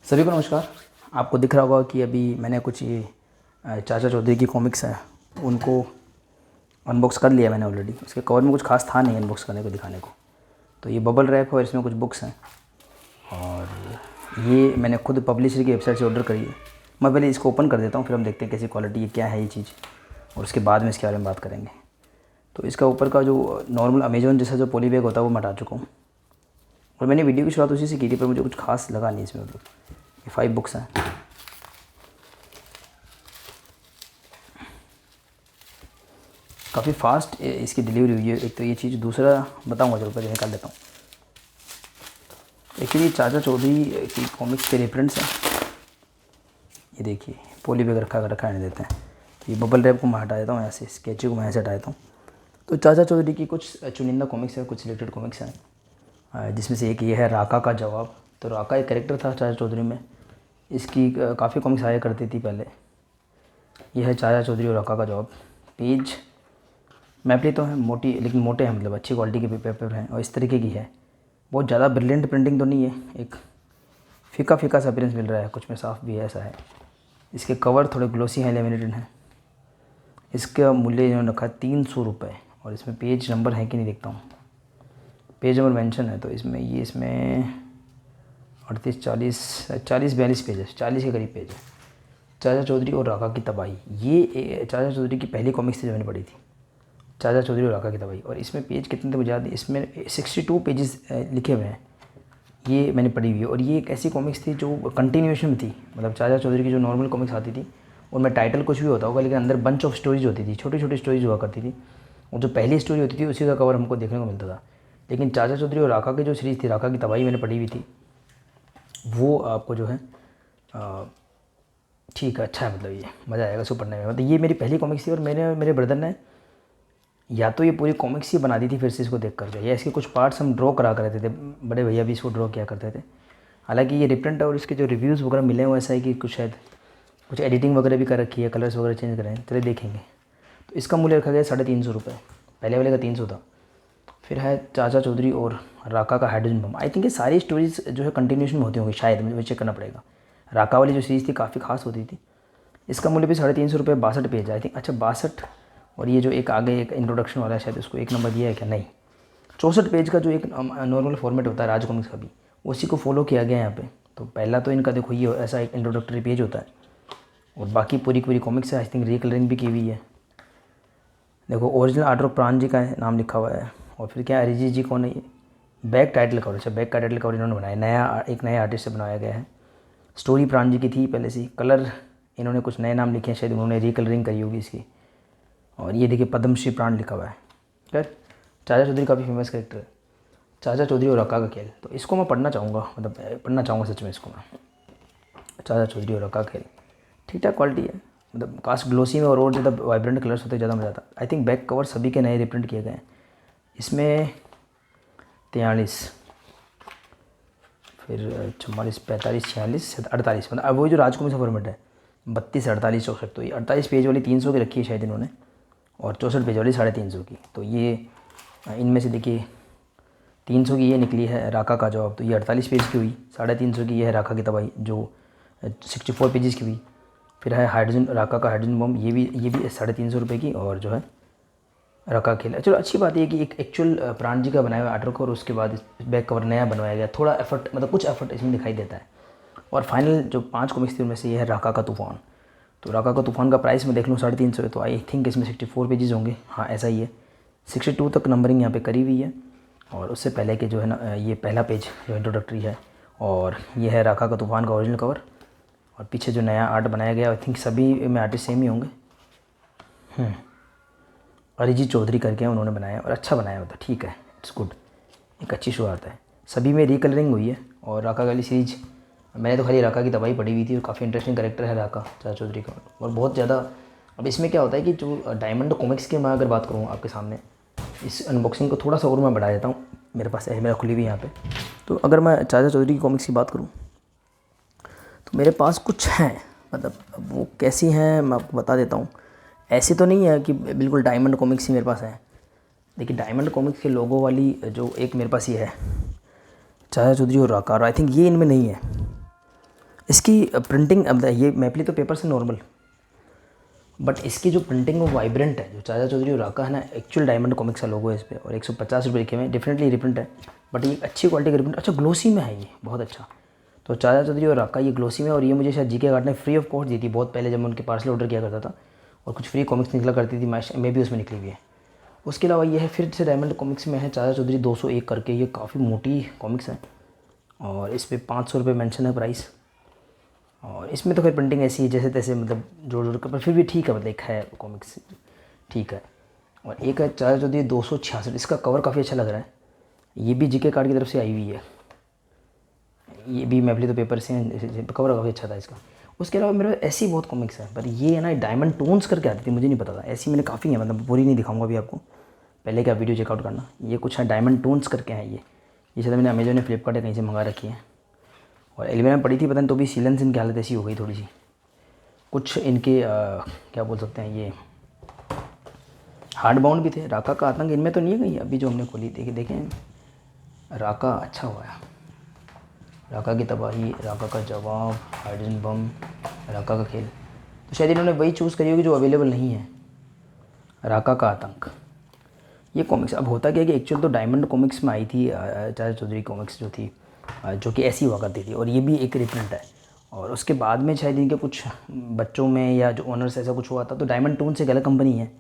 सभी को नमस्कार। आपको दिख रहा होगा कि अभी मैंने कुछ ये चाचा चौधरी की कॉमिक्स हैं उनको अनबॉक्स कर लिया मैंने ऑलरेडी। उसके कवर में कुछ खास था नहीं अनबॉक्स करने को दिखाने को। तो ये बबल रैप है और इसमें कुछ बुक्स हैं और ये मैंने खुद पब्लिशर की वेबसाइट से ऑर्डर करी है। मैं पहले इसको ओपन कर देता हूँ, फिर हम देखते हैं कैसी क्वालिटी है, क्या है ये चीज़, और उसके बाद में इसके बारे में बात करेंगे। तो इसका ऊपर का जो नॉर्मल अमेजोन जैसा जो पॉली बैग होता है वो मैं हटा चुका हूँ और मैंने वीडियो की शुरुआत उसी से की थी, पर मुझे कुछ खास लगा नहीं इसमें। मतलब ये 5 बुक्स हैं। काफ़ी फास्ट इसकी डिलीवरी हुई है, एक तो ये चीज़। दूसरा बताऊंगा, चलो पहले निकाल देता हूँ। एक्चुअली चाचा चौधरी की कॉमिक्स के रेफरेंस हैं। ये देखिए पॉली बैग रखा रहने देते हैं। तो ये बबल रैप को मैं हटा देता हूँ, ऐसे स्केची को मैं ऐसे हटा देता हूँ। तो चाचा चौधरी की कुछ चुनिंदा कॉमिक्स है, कुछ सिलेक्टेड कॉमिक्स हैं, जिसमें से एक ये है राका का जवाब। तो राका एक कैरेक्टर था चाचा चौधरी में। इसकी काफ़ी कॉमिक्स आया करती थी पहले। यह है चाचा चौधरी और राका का जवाब। पेज मैपली तो है मोटी, लेकिन मोटे हैं, मतलब अच्छी क्वालिटी के पेपर हैं और इस तरीके की है। बहुत ज़्यादा ब्रिलियंट प्रिंटिंग तो नहीं है, एक फीका फीका सा अपीयरेंस मिल रहा है, कुछ में साफ भी है, ऐसा है। इसके कवर थोड़े ग्लोसी हैं, लेमिनेटेड हैं। इसका मूल्य इन्होंने रखा है 300 रुपये और इसमें पेज नंबर है कि नहीं देखता हूँ। पेज नंबर मेंशन है, तो इसमें 38 40 42 पेज है, 40 के करीब पेज है। चाचा चौधरी और राका की तबाही, ये चाचा चौधरी की पहली कॉमिक्स थी जो मैंने पढ़ी थी, चाचा चौधरी और राका की तबाही। और इसमें पेज कितने थे मुझे याद नहीं, इसमें 62 पेजेस लिखे हुए हैं। ये मैंने पढ़ी हुई है और ये एक ऐसी कॉमिक्स थी जो कंटिन्यूएशन में थी। मतलब चाचा चौधरी की जो नॉर्मल कॉमिक्स आती थी उनमें टाइटल कुछ भी होता होगा, लेकिन अंदर बंच ऑफ स्टोरीज होती थी, छोटी छोटी स्टोरीज हुआ करती थी। और जो पहली स्टोरी होती थी उसी का कवर हमको देखने को मिलता था। लेकिन चाचा चौधरी और राका की जो सीरीज़ थी, राका की तबाही, मैंने पढ़ी हुई थी, वो आपको जो है ठीक है, अच्छा है। मतलब ये मज़ा आएगा उसको पढ़ने में। मतलब ये मेरी पहली कॉमिक्स थी और मेरे ब्रदर ने या तो ये पूरी कॉमिक्स ही बना दी थी फिर से इसको देख कर जो, या इसके कुछ पार्ट्स हम ड्रॉ करा करते थे, बड़े भैया भी इसको ड्रॉ किया करते थे। हालांकि ये रिप्रिंट और इसके जो रिव्यूज़ वगैरह मिले हुए ऐसा है कि कुछ शायद कुछ एडिटिंग वगैरह भी कर रखी है, कलर्स वगैरह चेंज करे हैं, चलिए देखेंगे। तो इसका मूल्य रखा गया 350 रुपये, पहले वाले का 300 था। फिर है चाचा चौधरी और राका का हाइड्रोजन बम। आई थिंक ये सारी स्टोरीज जो है कंटिन्यूशन में होती होंगी शायद, मुझे चेक करना पड़ेगा। राका वाली जो सीरीज़ थी काफ़ी खास होती थी। इसका मूल्य भी 350 रुपये, 62 पेज आई थिंक। अच्छा 62, और ये जो एक आगे एक इंट्रोडक्शन वाला है, शायद उसको 1 नंबर दिया है क्या, नहीं, 64 पेज का जो एक नॉर्मल फॉर्मेट होता है राज कॉमिक्स का भी, उसी को फॉलो किया गया है यहाँ पे। तो पहला तो इनका देखो ये ऐसा एक इंट्रोडक्टरी पेज होता है और बाकी पूरी पूरी कॉमिक्स है। आई थिंक रीकलरिंग भी की हुई है। देखो ओरिजिनल आर्ट ऑफ प्राण जी का नाम लिखा हुआ है। और फिर क्या अरिजीत जी कौन है ये, बैक टाइटल कवर। अच्छा बैक का टाइटल कवर इन्होंने बनाया, एक नए आर्टिस्ट से बनाया गया है। स्टोरी प्राण जी की थी पहले से। कलर इन्होंने कुछ नए नाम लिखे हैं, शायद उन्होंने रीकलरिंग करी होगी इसकी। और ये देखिए पद्मश्री प्राण लिखा हुआ है। खैर चाचा चौधरी काफ़ी फेमस कैरेक्टर है, चाचा चौधरी और रक्का का खेल। तो इसको मैं पढ़ना चाहूँगा, मतलब पढ़ना चाहूँगा सच में इसको मैं। चाचा चौधरी और रक्का का खेल ठीक ठाक क्वालिटी है, मतलब कास्ट ग्लोसी में और ज़्यादा वाइब्रेंट कलर्स होते ज़्यादा मज़ा आता। आई थिंक बैक कवर सभी के नए रिप्रिंट किए गए हैं। इसमें 43, फिर 44 45 46 48, मतलब अब वही जो राजकुमार फॉर्मेट है, 32 48 64। तो ये 48 पेज वाली 300 की रखी है शायद इन्होंने, और 64 पेज वाली 350 की। तो ये इनमें से देखिए 300 की ये निकली है राका का जवाब, तो ये 48 पेज की हुई। 350 की ये है राका की तबाही जो 64 पेजेस की हुई। फिर है हाइड्रोजन, राका का हाइड्रोजन बम, ये भी 350 रुपये की, और जो है रखा खेला। चलो अच्छी बात है कि एक एक्चुअल प्राण जी का बनाया हुआ आर्टवर्क और उसके बाद बैक कवर नया बनवाया गया। थोड़ा एफर्ट, मतलब कुछ एफर्ट इसमें दिखाई देता है। और फाइनल जो 5 कॉमिक्स थी उनमें से ये है राका का तूफान। तो राका का तूफान का प्राइस मैं देख लूँ 350 है, तो आई थिंक इसमें 64 पेजेस होंगे। हाँ ऐसा ही है, 62 तक नंबरिंग यहाँ पे करी हुई है। और उससे पहले के जो है ना, ये पहला पेज जो इंट्रोडक्टरी है, और ये है राका का तूफान का ओरिजिनल कवर। और पीछे जो नया आर्ट बनाया गया, आई थिंक सभी में आर्टिस्ट सेम ही होंगे। अरिजीत चौधरी करके उन्होंने बनाया और अच्छा बनाया होता, ठीक है, इट्स गुड, एक अच्छी शुरुआत है। सभी में रीकलरिंग हुई है। और राका वाली सीरीज मैंने तो खाली राका की तबाही पढ़ी हुई थी, और काफ़ी इंटरेस्टिंग कैरेक्टर है राका चाचा चौधरी का, और बहुत ज़्यादा। अब इसमें क्या होता है कि जो डायमंड कॉमिक्स की मैं अगर बात करूँ आपके सामने, इस अनबॉक्सिंग को थोड़ा सा और मैं बढ़ा देता हूँ, मेरे पास है, मेरा खुली हुई यहाँ पे। तो अगर मैं चाचा चौधरी की कॉमिक्स की बात करूँ तो मेरे पास कुछ हैं, मतलब वो कैसी हैं मैं आपको बता देता हूँ। ऐसी तो नहीं है कि बिल्कुल डायमंड कॉमिक्स ही मेरे पास है। देखिए डायमंड कॉमिक्स के लोगो वाली जो एक मेरे पास ये है चाचा चौधरी और राका, आई थिंक ये इनमें नहीं है। इसकी प्रिंटिंग, अब ये मैपली तो पेपर से नॉर्मल, बट इसकी जो प्रिंटिंग वो वाइब्रेंट है। जो चाचा चौधरी और राका है ना, एक्चुअल डायमंड कॉमिक्स का लोगो है इस पर, और 150 रुपये लिखे हुए हैं। डिफरेंटली रिप्रिंट है, बट ये अच्छी क्वालिटी का रिप्रिंट, अच्छा ग्लोसी में है ये, बहुत अच्छा। तो चाचा चौधरी और राका ये ग्लोसी में, और ये मुझे शायद जीके कार्ड ने फ्री ऑफ कॉस्ट दी थी बहुत पहले, जब मैं उनके पार्सल ऑर्डर किया करता था, और कुछ फ्री कॉमिक्स निकला करती थी, मैं भी उसमें निकली हुई है। उसके अलावा ये है फिर से डायमंड कॉमिक्स में है चाचा चौधरी 201 करके, ये काफ़ी मोटी कॉमिक्स है, और इस पर 500 रुपये मैंशन है प्राइस। और इसमें तो फिर प्रिंटिंग ऐसी है जैसे तैसे, मतलब जोड़ जोड़ कर, पर फिर भी ठीक है, मतलब एक है कॉमिक्स ठीक है। और एक है चाचा चौधरी 266, इसका कवर काफ़ी अच्छा लग रहा है, ये भी जीके कार्ड की तरफ से आई हुई है, ये भी मैपली तो पेपर से, कवर काफ़ी अच्छा था इसका। उसके अलावा मेरे पास ऐसी बहुत कॉमिक्स है, पर ये है ना डायमंड टोन्स करके आती थी, मुझे नहीं पता था। ऐसी मैंने काफ़ी है, मतलब पूरी नहीं दिखाऊंगा अभी आपको, पहले क्या वीडियो चेकआउट करना। ये कुछ है डायमंड टोन्स करके हैं, ये शायद मैंने अमेजोन या फ्लिपकार्ट या कहीं से मंगा रखी है, और एलिवेना में पड़ी थी पता नहीं, तो भी सीलन से इनकी हालत ऐसी हो गई थोड़ी सी। कुछ इनके क्या बोल सकते हैं, ये हार्ड बाउंड भी थे। राका का आतंक इनमें तो नहीं है कहीं, अभी जो हमने खोली देखें, राका अच्छा हुआ है, राका की तबाही, राका का जवाब, हाइड्रोजन बम, राका का खेल, तो शायद इन्होंने वही चूज़ करी होगी जो अवेलेबल नहीं है, राका का आतंक। ये कॉमिक्स अब होता क्या है कि एक्चुअल तो डायमंड कॉमिक्स में आई थी चाचा चौधरी कॉमिक्स जो थी, जो कि ऐसी हुआ करती थी, और ये भी एक रिप्रिंट है। और उसके बाद में शायद इनके कुछ बच्चों में या जो ओनर्स ऐसा कुछ हुआ था, तो डायमंड टून से एक अलग कंपनी है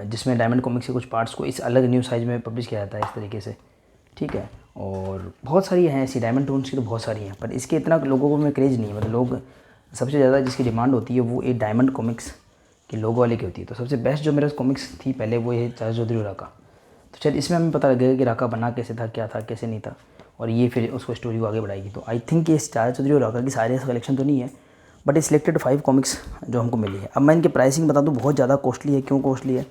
जिसमें डायमंड कॉमिक्स के कुछ पार्ट्स को इस अलग न्यू साइज़ में पब्लिश किया जाता है इस तरीके से, ठीक है। और बहुत सारी हैं ऐसी डायमंड टोन्स की, तो बहुत सारी हैं, पर इसके इतना लोगों को में क्रेज़ नहीं है। मतलब लोग सबसे ज़्यादा जिसकी डिमांड होती है वो एक डायमंड कॉमिक्स के लोगो वाले की होती है। तो सबसे बेस्ट जो मेरे कॉमिक्स थी पहले वो ये चाचा चौधरी और राका, तो शायद इसमें हमें पता लगेगा कि राका बना कैसे था, क्या था, कैसे नहीं था, और ये फिर उसको स्टोरी को आगे बढ़ाएगी। तो आई थिंक ये चाचा चौधरी और राका की सारे कलेक्शन तो नहीं है, बट ये सिलेक्टेड 5 कॉमिक्स जो हमको मिली है। अब मैं इनके प्राइसिंग बता दूँ, बहुत ज़्यादा कॉस्टली है। क्यों कॉस्टली है?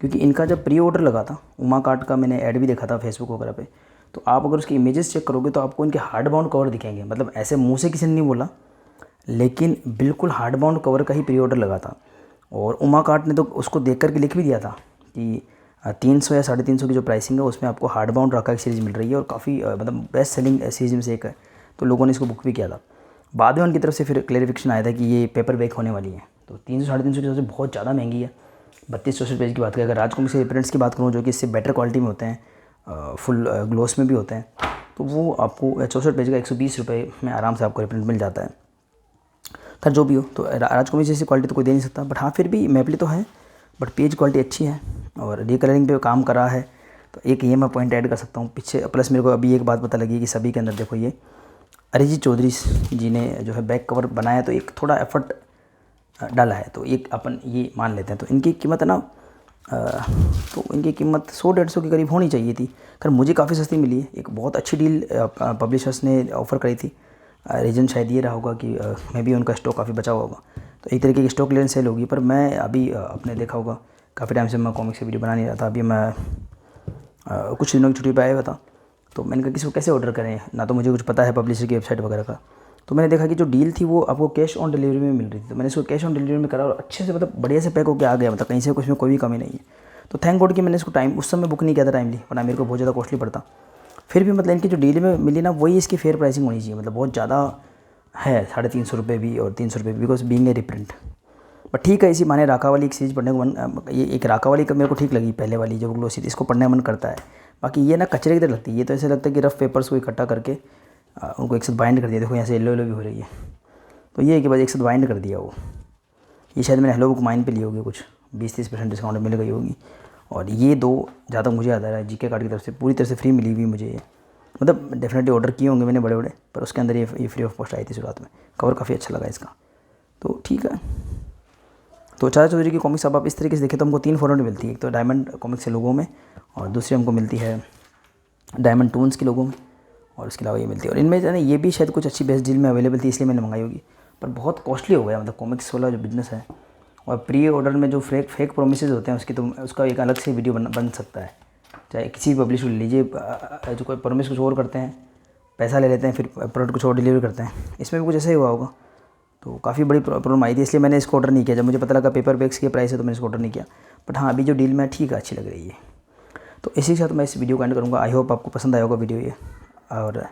क्योंकि इनका जब प्री ऑर्डर लगा था, उमा कार्ट का मैंने ऐड भी देखा था फेसबुक वगैरह पे, तो आप अगर उसकी इमेजेस चेक करोगे तो आपको इनके हार्ड बाउंड कवर दिखेंगे। मतलब ऐसे मुंह से किसी ने नहीं बोला, लेकिन बिल्कुल हार्ड बाउंड कवर का ही प्री ऑर्डर लगा था। और उमा कार्ट ने तो उसको देख करके लिख भी दिया था कि 300 या 350 की जो प्राइसिंग है उसमें आपको हार्ड बाउंड राका की सीरीज़ मिल रही है, और काफ़ी मतलब बेस्ट सेलिंग सीरीज में से एक है, तो लोगों ने इसको बुक भी किया था। बाद में उनकी तरफ से फिर क्लेरिफिकेशन आया था कि ये पेपर बैक होने वाली है, तो 300 350 की सबसे बहुत ज़्यादा महंगी है। 3200 पेज की बात करें, अगर राजकुमार से प्रिंट्स की बात करूँ जो कि इससे बेटर क्वालिटी में होते हैं, फुल ग्लोस में भी होते हैं, तो वो आपको 64 पेज का 120 रुपये में आराम से आपको रिप्रिंट मिल जाता है। खैर जो भी हो, तो राजकुमार जैसी क्वालिटी तो कोई दे नहीं सकता, बट हाँ फिर भी मैपली तो है, बट पेज क्वालिटी अच्छी है, और रिकलरिंग पे काम करा है, तो एक ये मैं पॉइंट ऐड कर सकता हूँ पीछे। प्लस मेरे को अभी एक बात पता लगी कि सभी के अंदर देखो, ये अरिजीत चौधरी जी ने जो है बैक कवर बनाया, तो एक थोड़ा एफर्ट डाला है, तो एक अपन ये मान लेते हैं। तो इनकी कीमत है ना, तो इनकी कीमत 100-150 के करीब होनी चाहिए थी। खैर मुझे काफ़ी सस्ती मिली है, एक बहुत अच्छी डील पब्लिशर्स ने ऑफ़र करी थी। रीज़न शायद ये रहा होगा कि मे भी उनका स्टॉक काफ़ी बचा हुआ होगा, तो एक तरीके की स्टॉक क्लियरेंस सेल होगी। पर मैं अभी आपने देखा होगा काफ़ी टाइम से मैं कॉमिक्स की वीडियो बना नहीं रहा था, अभी मैं कुछ दिनों की छुट्टी पे आया हुआ था, तो मैंने कहा किसी को कैसे ऑर्डर करें, ना तो मुझे कुछ पता है पब्लिशर की वेबसाइट वगैरह का। तो मैंने देखा कि जो डील थी वो आपको कैश ऑन डिलीवरी में मिल रही थी, तो मैंने इसको कैश ऑन डिलीवरी में करा, और अच्छे से मतलब बढ़िया से पैक होकर आ गया, मतलब कहीं से कुछ में कोई भी कमी नहीं है। तो थैंक गॉड कि मैंने इसको टाइम उस समय बुक नहीं किया था टाइमली, वरना मेरे को बहुत ज़्यादा कॉस्टली पड़ता। फिर भी मतलब इनकी जो डील में मिली ना, वही इसकी फेयर प्राइसिंग होनी चाहिए, मतलब बहुत ज़्यादा है 350 रुपये भी और 300 रुपये भी, because being a reprint. But ठीक है, इसी माने राका वाली एक सीरीज़ पढ़ने को मन, ये एक राका वाली का मेरे को ठीक लगी पहले वाली जो ग्लोसी थी, इसको पढ़ने का मन करता है। बाकी ये ना कचरे की तरह लगती है, ये तो ऐसे लगता है कि रफ़ पेपर्स को इकट्ठा करके उनको एक साथ बाइंड कर दिया। देखो यहाँ से येलो येलो भी हो रही है, तो ये कि बस एक साथ बाइंड कर दिया वो। ये शायद मैंने हेलो बुक माइन पे ली होगी, कुछ 20-30% डिस्काउंट मिल गई होगी। और ये दो ज़्यादा मुझे याद आ रहा है जीके कार्ड की तरफ से पूरी तरह से फ्री मिली हुई मुझे ये, मतलब डेफिनेटली ऑर्डर किए होंगे मैंने बड़े बड़े, पर उसके अंदर ये फ्री ऑफ कॉस्ट आई थी शुरुआत में। कवर काफ़ी अच्छा लगा इसका, तो ठीक है। तो चाचा चौधरी की कॉमिक्स अब आप इस तरीके से देखें तो हमको 3 फॉर्मेट मिलती है, एक तो डायमंड कॉमिक्स के लोगों में, और दूसरी हमको मिलती है डायमंड टून्स के लोगों में, और उसके अलावा ये मिलती है। और इनमें जाने ये भी शायद कुछ अच्छी बेस्ट डील में अवेलेबल थी, इसलिए मैंने मंगाई होगी, पर बहुत कॉस्टली हो गया। मतलब कॉमिक्स वाला जो बिज़नेस है, और प्री ऑर्डर में जो फेक प्रोमिसेस होते हैं उसकी, तो उसका एक अलग से वीडियो बन सकता है। चाहे किसी भी पब्लिश ले लीजिए, जो कोई प्रोमिस कुछ और करते हैं, पैसा ले लेते हैं, फिर प्रोडक्ट कुछ और डिलीवर करते हैं। इसमें भी कुछ ऐसा ही हुआ होगा, तो काफ़ी बड़ी प्रॉब्लम आई थी, इसलिए मैंने इसको ऑर्डर नहीं किया। जब मुझे पता लगा पेपर बैग्स की प्राइस है तो मैंने इसको ऑर्डर नहीं किया। बट हाँ, अभी जो डील में ठीक है, अच्छी लग रही है। तो इसी के साथ मैं इस वीडियो को एंड करूँगा। आई होप आपको पसंद आया होगा वीडियो ये। और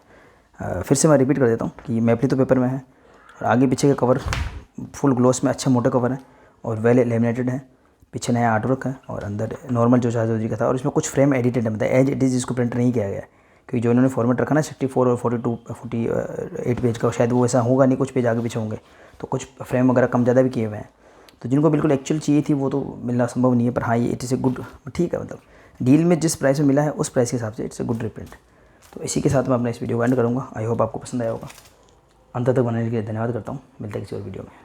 फिर से मैं रिपीट कर देता हूँ कि मैपली तो पेपर में है, और आगे पीछे के कवर फुल ग्लोस में अच्छे मोटे कवर हैं और वेल लेमिनेटेड हैं। पीछे नया आर्टवर्क है और अंदर नॉर्मल जो शाहज़ाद जी का था, और इसमें कुछ फ्रेम एडिटेड है, मतलब एज इट इज़ इसको प्रिंट नहीं किया गया है, क्योंकि जो इन्होंने फॉर्मेट रखा ना 64 और 48 पेज का, शायद वो ऐसा होगा नहीं, कुछ पेज आगे पीछे होंगे, तो कुछ फ्रेम वगैरह कम ज़्यादा भी किए हुए हैं। तो जिनको बिल्कुल एक्चुअल चाहिए थी वो तो मिलना संभव नहीं है, पर हाँ ये इट इज़ ए गुड, ठीक है, मतलब डील में जिस प्राइस में मिला है उस प्राइस के हिसाब से इट्स ए गुड रिप्रिंट। तो इसी के साथ मैं अपना इस वीडियो को एंड करूँगा। आई होप आपको पसंद आया होगा। अंत तक बनाने के लिए धन्यवाद करता हूँ। मिलते हैं किसी और वीडियो में।